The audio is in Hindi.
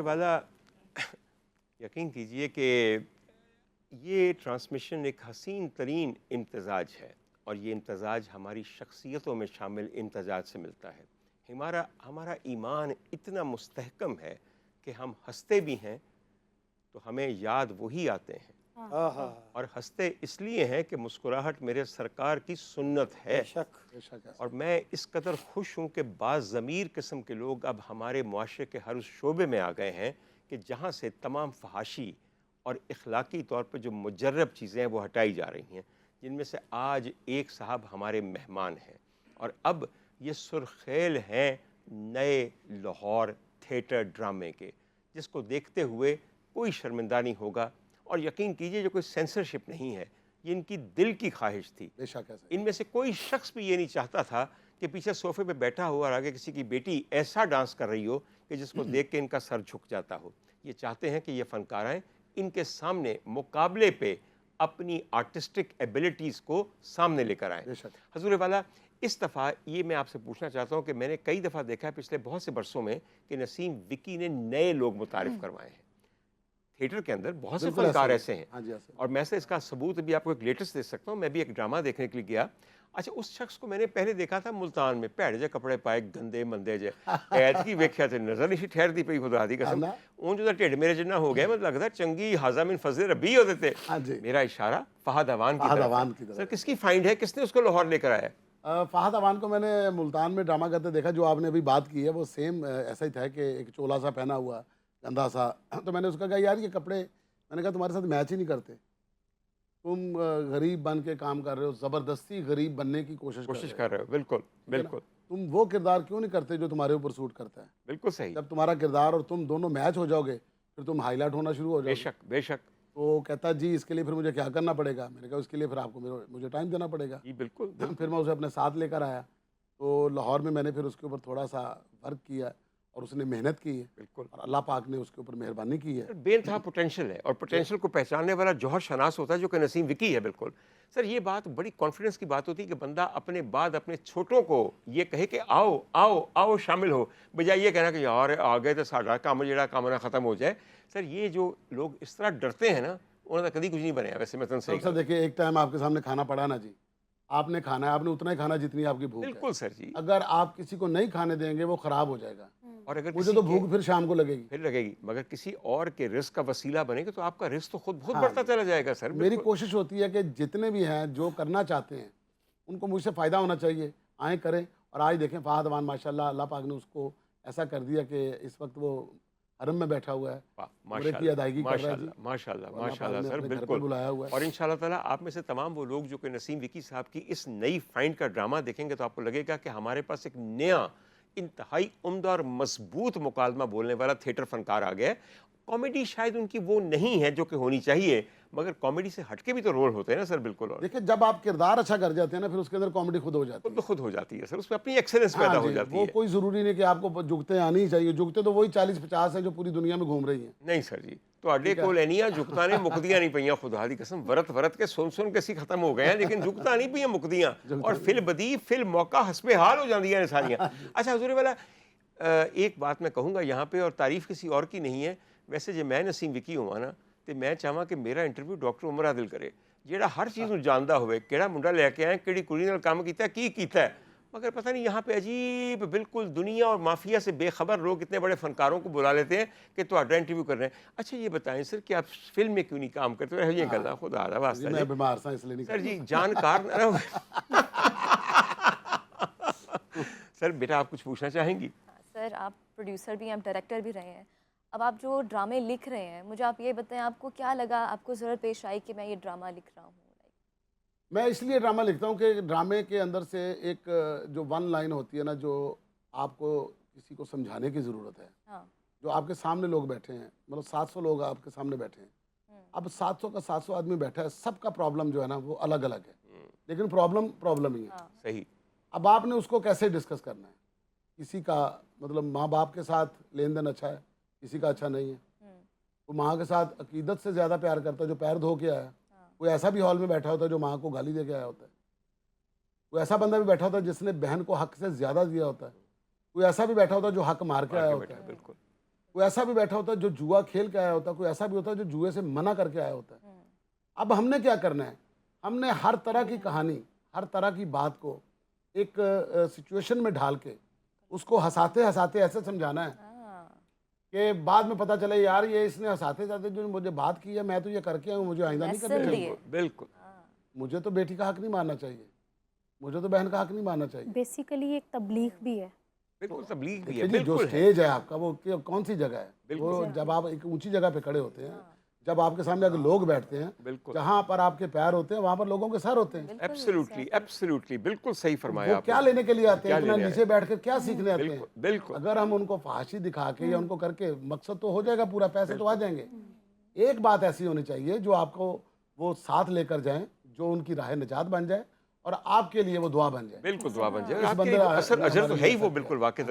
वाला, यकीन कीजिए कि ये ट्रांसमिशन एक हसीन तरीन इम्तजाज है और ये इम्तजाज हमारी शख्सियतों में शामिल इम्तजाज से मिलता है। हमारा हमारा ईमान इतना मुस्तहकम है कि हम हंसते भी हैं तो हमें याद वही आते हैं, आहा, और हंसते इसलिए हैं कि मुस्कुराहट मेरे सरकार की सुन्नत है। बेशक बेशक और मैं इस कदर खुश हूँ कि बाज़मीर किस्म के लोग अब हमारे मुआशरे के हर उस शोबे में आ गए हैं कि जहाँ से तमाम फहाशी और इखलाकी तौर पर जो मुजर्रब चीज़ें हैं वो हटाई जा रही हैं, जिनमें से आज एक साहब हमारे मेहमान हैं। और अब ये सुर्खेल हैं नए लाहौर थिएटर ड्रामे के, जिसको देखते हुए कोई शर्मिंदा नहीं होगा। और यकीन कीजिए जो कोई सेंसरशिप नहीं है, ये इनकी दिल की ख्वाहिश थी। बेशक ऐसा इनमें से कोई शख्स भी ये नहीं चाहता था कि पीछे सोफे पे बैठा हुआ और आगे किसी की बेटी ऐसा डांस कर रही हो कि जिसको देख के इनका सर झुक जाता हो। ये चाहते हैं कि ये फनकारें इनके सामने मुकाबले पे अपनी आर्टिस्टिक एबिलिटीज़ को सामने लेकर आएँ। बेशक हजूर वाला, इस दफ़ा ये मैं आपसे पूछना चाहता हूँ कि मैंने कई दफ़ा देखा है पिछले बहुत से बरसों में कि नसीम विकी ने नए लोग मुतारिफ़ करवाए हैं। थिएटर के अंदर बहुत से बिल्कुल फनकार ऐसा ऐसे हैं। हाँ जी ऐसा और मैं से इसका सबूत भी आपको एक लेटेस्ट दे सकता हूँ। मैं भी एक ड्रामा देखने के लिए गया। अच्छा, उस शख्स को मैंने पहले देखा था मुल्तान में, भैड़े जे कपड़े पाए, गंदे मंदे जे, ऐत की वेख्या ते नजर नहीं ठहरती पई, खुदा दी कसम। ना ऊं जो ढिड मेरे जिन्ना हो गया, मतलब लगता चंगी हाजा मिन फजल रबी होते थे। हाँ जी मेरा इशारा फहद अवान की फहद तरफ अवान है। की तरफ सर किसकी फाइंड है, किसने उसको लाहौर लेकर आया? फहद अवान को मैंने मुल्तान में ड्रामा करते देखा। जो आपने अभी बात की है वो सेम ऐसा ही था कि एक चोला सा पहना हुआ गंदा सा। तो मैंने उसका कहा यार ये कपड़े, मैंने कहा तुम्हारे साथ मैच ही नहीं करते, तुम गरीब बन के काम कर रहे हो, ज़बरदस्ती गरीब बनने की कोशिश कोशिश कर कर रहे रहे हो, बिल्कुल हो, ठीक है ना? बिल्कुल तुम वो किरदार क्यों नहीं करते जो तुम्हारे ऊपर सूट करता है? बिल्कुल सही। जब तुम्हारा किरदार और तुम दोनों मैच हो जाओगे फिर तुम हाईलाइट होना शुरू हो जाओगे। बेशक बेशक। तो कहता जी इसके लिए फिर मुझे क्या करना पड़ेगा? मैंने कहा इसके लिए फिर आपको मुझे टाइम देना पड़ेगा। जी बिल्कुल बिल्कुल। फिर मैं उसे अपने साथ लेकर आया। तो लाहौर में मैंने फिर उसके ऊपर थोड़ा सा वर्क किया और उसने मेहनत की है बिल्कुल और अल्लाह पाक ने उसके ऊपर मेहरबानी की है। सर, बेनतहा पोटेंशियल है और पोटेंशियल को पहचानने वाला जौहर शनास होता है, जो कि नसीम विकी है। बिल्कुल सर, ये बात बड़ी कॉन्फिडेंस की बात होती है कि बंदा अपने बाद अपने छोटों को ये कहे कि आओ आओ आओ शामिल हो, बजाय ये कहना कि यार आ गए तो साडा काम जेड़ा काम ना खत्म हो जाए। सर, ये जो लोग इस तरह डरते हैं ना, उन्होंने कभी कुछ नहीं बने। वैसे मैं तुमसे तो सर देखिए एक टाइम आपके सामने खाना पड़ा ना जी, आपने खाना है, आपने उतना ही खाना जितनी आपकी भूख है। बिल्कुल सर जी। अगर आप किसी को नहीं खाने देंगे वो खराब हो जाएगा। और अगर मुझे किसी तो के भूख फिर शाम को लगेगी। फिर लगेगी, मगर किसी और के रिस्क का वसीला बनेगा तो आपका रिस्क तो खुद बहुत हाँ बढ़ता जी। चला जाएगा सर। मेरी बिल्कुल कोशिश होती है कि जितने भी हैं जो करना चाहते हैं उनको मुझसे फ़ायदा होना चाहिए, आएँ करें। और आज देखें फहद अमान माशाल्लाह अल्लाह पाक ने उसको ऐसा कर दिया कि इस वक्त वो हरम में बैठा हुआ है, वाह, उम्रे की माशाल्लाह अदायगी कर रहा है जी। माशाल्लाह माशाल्लाह तो अल्लाह पाक माशाल्लाह ने सर, अपने घर पे बिल्कुल। बुलाया हुआ है। और इंशाल्लाह ताला आप में से तमाम वो लोग जो कि नसीम विकी साहब की इस नई फाइंड का ड्रामा देखेंगे तो आपको लगेगा कि हमारे पास एक नया इंतहाई उम्दा और मजबूत मुकालमा बोलने वाला थिएटर फनकार आ गया है। कॉमेडी शायद उनकी वो नहीं है जो कि होनी चाहिए, मगर कॉमेडी से हटके भी तो रोल होते हैं ना सर। बिल्कुल। और देखिए जब आप किरदार अच्छा कर जाते हैं ना फिर उसके अंदर कॉमेडी खुद हो जाती खुद है। ब खुद हो जाती है सर, उसमें अपनी एक्सेलेंस हाँ पैदा हो जी, जाती वो है। कोई ज़रूरी नहीं कि आपको जुगते आनी ही चाहिए। जुगते तो वही 40-50 हैं जो पूरी दुनिया में घूम रही हैं। नहीं सर जी, ਤੁਹਾਡੇ ठीक है। ਕੋਲ ਇੰਨੀਆਂ ਜੁਗਤਾਂ ਨੇ ਮੁੱਕਦੀਆਂ ਨਹੀਂ ਪਈਆਂ, खुदा ਦੀ कसम वरत वरत के सुन के ਅਸੀਂ खत्म हो गए हैं, लेकिन जुगतां नहीं पईਆਂ मुੱਕਦੀਆਂ। और फिल बदी फिल मौका हस्बे हाल हो जांदियां ने सारियां। अच्छा हजूर वाला, एक बात मैं कहूँगा यहाँ पे, और तारीफ किसी और की नहीं है। वैसे जे मैं नसीम विकी होवां ना तो मैं चाहवां कि मेरा इंटरव्यू डॉक्टर उमर आदिल करे, ਜਿਹੜਾ हर चीज़ ਨੂੰ जानदा होवे, ਕਿਹੜਾ ਮੁੰਡਾ ਲੈ ਕੇ ਆਇਆ, ਕਿਹੜੀ ਕੁੜੀ ਨਾਲ ਕੰਮ ਕੀਤਾ, ਕੀ ਕੀਤਾ है। मगर पता नहीं यहाँ पे अजीब बिल्कुल दुनिया और माफिया से बेखबर लोग इतने बड़े फनकारों को बुला लेते हैं कि तुम्हारा इंटरव्यू कर रहे हैं। अच्छा ये बताएं सर कि आप फिल्म में क्यों नहीं काम करते हो? ये गल्ला खुदा दा जी वास्ता मैं जी। बीमार था इसलिए नहीं सर कर जी जानकार ना हो। सर बेटा आप कुछ पूछना चाहेंगी? सर आप प्रोड्यूसर भी हैं, आप डायरेक्टर भी रहे हैं। अब आप जो ड्रामे लिख रहे हैं, मुझे आप ये बताएं आपको क्या लगा, आपको ज़रूरत पेश आई कि मैं ये ड्रामा लिख रहा हूँ? मैं इसलिए ड्रामा लिखता हूँ कि ड्रामे के अंदर से एक जो वन लाइन होती है ना, जो आपको किसी को समझाने की ज़रूरत है। हाँ। जो आपके सामने लोग बैठे हैं, मतलब 700 लोग आपके सामने बैठे हैं। अब 700 का 700 आदमी बैठा है, सबका प्रॉब्लम जो है ना वो अलग अलग है, लेकिन प्रॉब्लम प्रॉब्लम ही है। हाँ। सही। अब आपने उसको कैसे डिस्कस करना है? किसी का मतलब माँ बाप के साथ लेन देन अच्छा है, किसी का अच्छा नहीं है। वो माँ के साथ अकीदत से ज़्यादा प्यार करता है जो पैर धो के आया। कोई ऐसा भी हॉल में बैठा होता है जो माँ को गाली दे के आया होता है। कोई ऐसा बंदा भी बैठा होता है जिसने बहन को हक से ज़्यादा दिया होता है। कोई ऐसा भी बैठा होता है जो हक मार के आया होता है। बिल्कुल। कोई ऐसा भी बैठा होता है जो जुआ खेल के आया होता है, कोई ऐसा भी होता है जो जुए से मना करके आया होता है। अब हमने क्या करना है, हमने हर तरह की कहानी, हर तरह की बात को एक सिचुएशन में ढाल के उसको हंसाते हंसाते ऐसे समझाना है कि बाद में पता चले यार ये इसने हंसाते हंसाते जो मुझे बात की है, मैं तो ये करके आया हूँ, मुझे आइंदा नहीं करनी Lesson चाहिए। दिए। बिल्कुल मुझे तो बेटी का हक नहीं मानना चाहिए, मुझे तो बहन का हक नहीं मानना चाहिए। बेसिकली एक तबलीग भी है। बिल्कुल तबलीग भी है, देखिए जी, जो बिल्कुल है। स्टेज है आपका वो कौन सी जगह है, बिल्कुल। वो जब आप एक ऊंची जगह पे खड़े होते हैं, जब आपके सामने अगर लोग बैठते हैं, बिल्कुल जहाँ पर आपके पैर होते हैं वहाँ पर लोगों के सर होते हैं। एब्सोल्युटली एब्सोल्युटली बिल्कुल सही फरमाया वो आपने। क्या लेने के लिए आते हैं, क्या इतना लेने नीचे बैठ कर क्या सीखने आते बिल्कुल हैं? बिल्कुल अगर हम उनको फांसी दिखा के या उनको करके, मकसद तो हो जाएगा पूरा, पैसे तो आ जाएंगे। एक बात ऐसी होनी चाहिए जो आपको वो साथ लेकर जाएं, जो उनकी राह निजात बन जाए और आपके लिए वो दुआ बन जाए। बिल्कुल दुआ बन जाए। इस आपके बंदे असल अजर तो हमारे है ही लिए वो, सब बिल्कुल वाकई